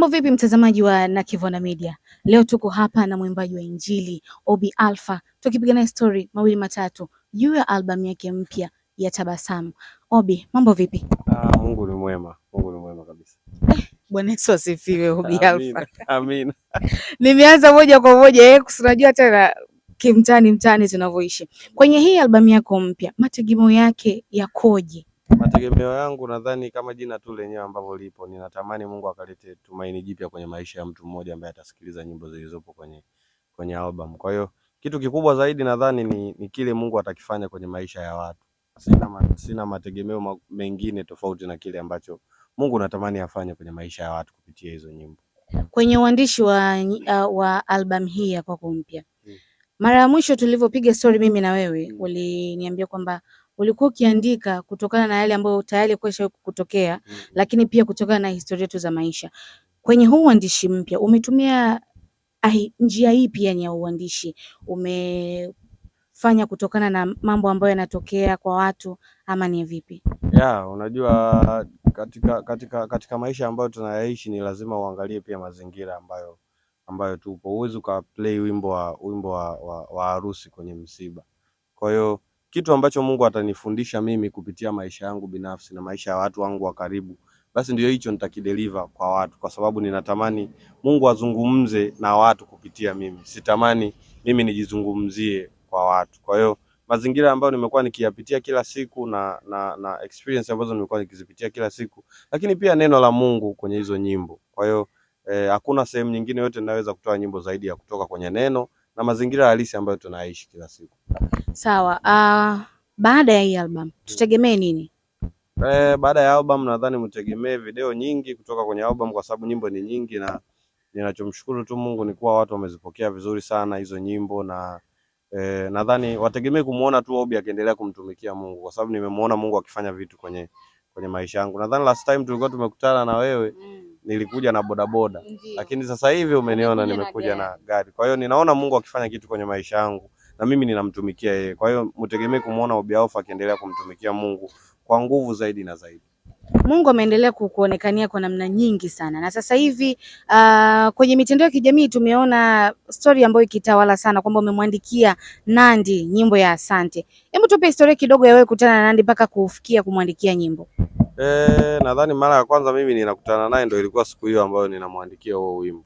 Mambo vipi mtazamaji wa Nakivona Media? Leo tuko hapa na mwimbaji wa Injili Oby Alpha tukipiga naye story mawili matatu juu ya albamu yake mpya ya Tabasamu. Oby, mambo vipi? Mungu ni mwema. Mungu ni mwema kabisa. Bwana Yesu asifiwe Oby Alpha. Amina. Nimeanza moja kwa moja unajua tena mtaani tunavyoishi. Kwenye hii albamu yako mpya, mategemeo yake yakoje? Mategemeo yangu nadhani kama jina tu lenyewe ambavyo lipo, ninatamani Mungu akalete tumaini jipya kwenye maisha ya mtu mmoja ambaye atasikiliza nyimbo zilizopo kwenye album. Kwa hiyo kitu kikubwa zaidi nadhani ni kile Mungu atakifanya kwenye maisha ya watu. Sina mategemeo mengine tofauti na kile ambacho Mungu natamani afanye kwenye maisha ya watu kupitia hizo nyimbo. Kwenye uandishi wa album hii ya kwako mpya. Mara ya mwisho tulivyopiga story mimi na wewe, uliniambia kwamba ulikuwa ukiandika kutokana na yale ambayo tayari kwesha kutokea, lakini pia kutokana na historia tu za maisha. Kwenye huu uandishi mpya umetumia njia hii pia ni ya uandishi, umefanya kutokana na mambo ambayo yanatokea kwa watu ama ni vipi? Unajua katika maisha ambayo tunayaishi ni lazima uangalie pia mazingira ambayo tupo. Huwezi ukaplay wimbo wa harusi kwenye msiba. Kwa hiyo kitu ambacho Mungu atanifundisha mimi kupitia maisha yangu binafsi na maisha ya watu wangu wa karibu, basi ndio hicho nitakideliver kwa watu, kwa sababu ninatamani Mungu azungumze na watu kupitia mimi. Sitamani mimi nijizungumzie kwa watu. Kwa hiyo mazingira ambayo nimekuwa nikiyapitia kila siku na experience ambazo nimekuwa nikizipitia kila siku, lakini pia neno la Mungu kwenye hizo nyimbo. Kwa hiyo hakuna sehemu nyingine yote ninaweza kutoa nyimbo zaidi ya kutoka kwenye neno na mazingira halisi ambayo tunaishi kila siku. Sawa. Baada ya hii album tutegemee nini? Baada ya album nadhani mtegemee video nyingi kutoka kwenye album, kwa sababu nyimbo ni nyingi, na ninachomshukuru tu Mungu ni kuwa watu wamezipokea vizuri sana hizo nyimbo, na nadhani wategemee kumuona tu Oby akiendelea kumtumikia Mungu, kwa sababu nimemuona Mungu akifanya vitu kwenye maisha yangu. Nadhani last time tulikuwa tumekutana na wewe nilikuja na bodaboda, lakini sasa hivi umeniona nimekuja na gari. Kwa hiyo ninaona Mungu akifanya kitu kwenye maisha yangu na mimi ninamtumikia yeye. Kwa hiyo mtegemee kumuona Oby Alpha akiendelea kumtumikia Mungu kwa nguvu zaidi na zaidi. Mungu ameendelea kuonekania kwa namna nyingi sana, na sasa hivi kwenye mitandao ya kijamii tumeona story ambayo ikitawala sana kwamba umemwandikia Nandy nyimbo ya Asante. Hebu tupe historia kidogo ya wewe kukutana na Nandy mpaka kufikia kumwandikia nyimbo. Nadhani mara ya kwanza mimi ninakutana naye ndio ilikuwa siku hiyo ambayo ninamwandikia huo wimbo.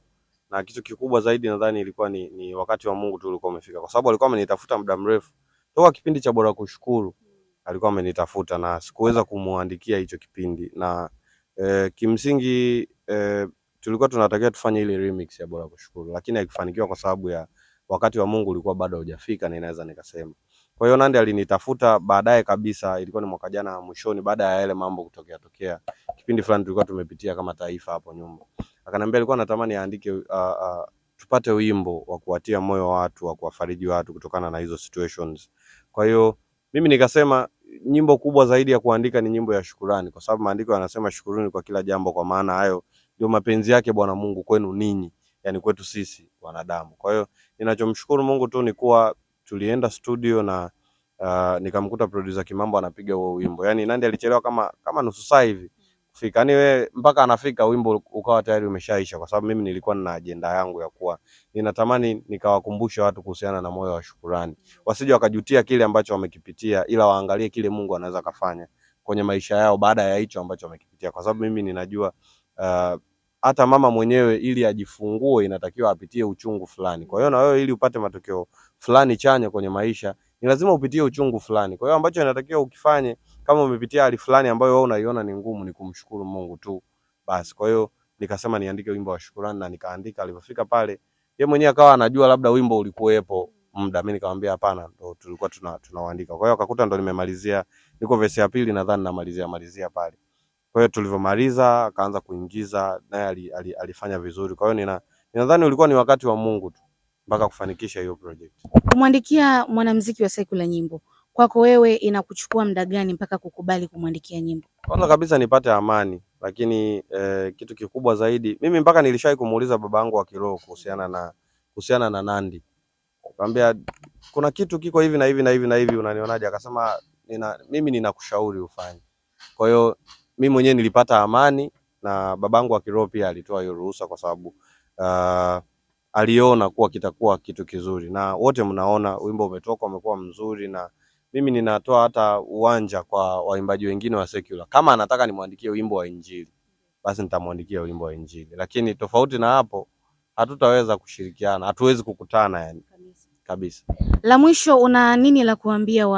Na kitu kikubwa zaidi nadhani ilikuwa ni wakati wa Mungu tu ulikuwa umefika, kwa sababu alikuwa amenitafuta muda mrefu. Toka kipindi cha Bora Kushukuru alikuwa amenitafuta na sikuweza kumuandikia hicho kipindi, na kimsingi tulikuwa tunatakiwa tufanye ile remix ya Bora Kushukuru, lakini haikufanikiwa kwa sababu ya wakati wa Mungu ulikuwa bado hujafika, na inaweza nikasema. Kwa hiyo Nandy alinitafuta baadaye kabisa, ilikuwa ni mwaka jana mwishoni, baada ya yale mambo kutokea kipindi fulani tulikuwa tumepitia kama taifa hapo nyuma. Akaniambia alikuwa anatamani aandike tupate wimbo wa kuwatia moyo watu, wa kuwafariji watu kutokana na hizo situations. Kwa hiyo mimi nikasema nyimbo kubwa zaidi ya kuandika ni nyimbo ya shukrani, kwa sababu maandiko yanasema shukuruni kwa kila jambo, kwa maana hayo ndio mapenzi yake Bwana Mungu kwenu ninyi, yani kwetu sisi wanadamu. Kwa hiyo ninachomshukuru Mungu tu ni kuwa tulienda studio na nikamkuta producer Kimambo anapiga huo wimbo. Yani Nandy alichelewa kama nusu saa hivi kufika. Yani wewe mpaka anafika wimbo ukawa tayari umeshaisha, kwa sababu mimi nilikuwa na agenda yangu ya kuwa ninatamani nikawakumbusha watu kuhusiana na moyo wa shukrani. Wasije wakajutia kile ambacho wamekipitia, ila waangalie kile Mungu anaweza kufanya kwenye maisha yao baada ya hicho ambacho wamekipitia, kwa sababu mimi ninajua hata mama mwenyewe ili ajifungue inatakiwa apitie uchungu fulani. Kwa hiyo na wewe ili upate matokeo fulani chanya kwenye maisha ni lazima upitie uchungu fulani. Kwa hiyo ambacho inatakiwa ukifanye kama umepitia hali fulani ambayo wewe unaiona ni ngumu, ni kumshukuru Mungu tu basi. Kwa hiyo nikasema niandike wimbo wa shukrani, na nikaandika. Alipofika pale yeye mwenyewe akawa anajua labda wimbo ulikuwepo muda, mimi nikamwambia hapana, ndo tulikuwa tunaandika. Kwa hiyo akakuta ndo nimemalizia, niko verse ya pili nadhani namalizia pale. Kwa hiyo tulivyomaliza akaanza kuingiza, naye alifanya vizuri. Kwa hiyo ninadhani ulikuwa ni wakati wa Mungu tu mpaka kufanikisha hiyo project. Kumwandikia mwanamuziki wa secular nyimbo, kwako wewe inakuchukua muda gani mpaka kukubali kumwandikia nyimbo? Kwanza kabisa nipate amani, lakini kitu kikubwa zaidi mimi mpaka nilishawahi kumuuliza babangu wa kiroho kuhusiana na Nandy. Nikamwambia kuna kitu kiko hivi na hivi na hivi na hivi, unanionaje? Akasema mimi ninakushauri ufanye. Kwa hiyo mimi mwenyewe nilipata amani na babangu wa kiroho pia alitoa hiyo ruhusa kwa sababu aliona kuwa kitakuwa kitu kizuri, na wote mnaona wimbo umetoka, umekuwa mzuri, na mimi ninatoa hata uwanja kwa waimbaji wengine wa secular. Kama anataka nimwandikie wimbo wa Injili, basi nitamwandikia wimbo wa Injili, lakini tofauti na hapo hatutaweza kushirikiana, hatuwezi kukutana yani kabisa. La mwisho, una nini la kuambia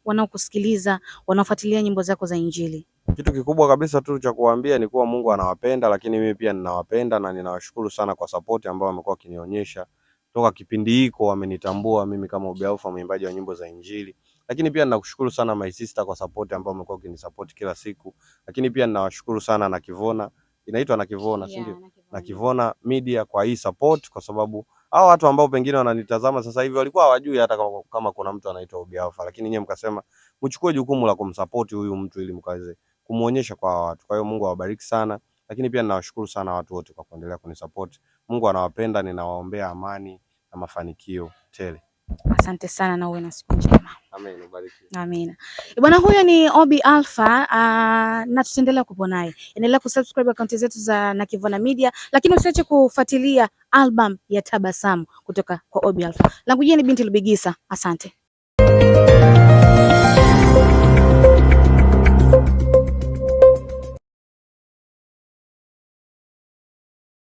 wanaokusikiliza, wanaofuatilia nyimbo zako za Injili? Kitu kikubwa kabisa tu cha kuambia ni kuwa Mungu anawapenda, lakini mimi pia ninawapenda, na ninawashukuru sana kwa support ambayo wamekuwa kinionyesha toka kipindi hiko. Wamenitambua mimi kama Obi Alpha, mwimbaji wa nyimbo za Injili, lakini pia ninakushukuru sana my sister kwa support ambayo wamekuwa kinisupport kila siku, lakini pia ninawashukuru sana na Kivona, inaitwa na Kivona, si ndio? Na Kivona Media kwa hii support, kwa sababu hao watu ambao pengine wananitazama sasa hivi walikuwa hawajui hata kama kuna mtu anaitwa Obi Alpha, lakini nyewe mkasema mchukue jukumu la kumsupport huyu mtu ili mkaweze kumuonyesha kwa watu. Kwa hiyo Mungu awabariki sana, lakini pia ninawashukuru sana watu wote kwa kuendelea kunisupport. Mungu anawapenda, ninawaombea amani na mafanikio tele. Asante sana na uwe na siku njema. Amen, ubariki. Amina. Bwana, huyo ni Obi Alpha na tutaendelea kupo naye. Endelea kusubscribe akaunti zetu za na Kivona Media, lakini usiache kufuatilia album ya Tabasamu kutoka kwa Obi Alpha. Langu jina ni Binti Lubigisa. Asante.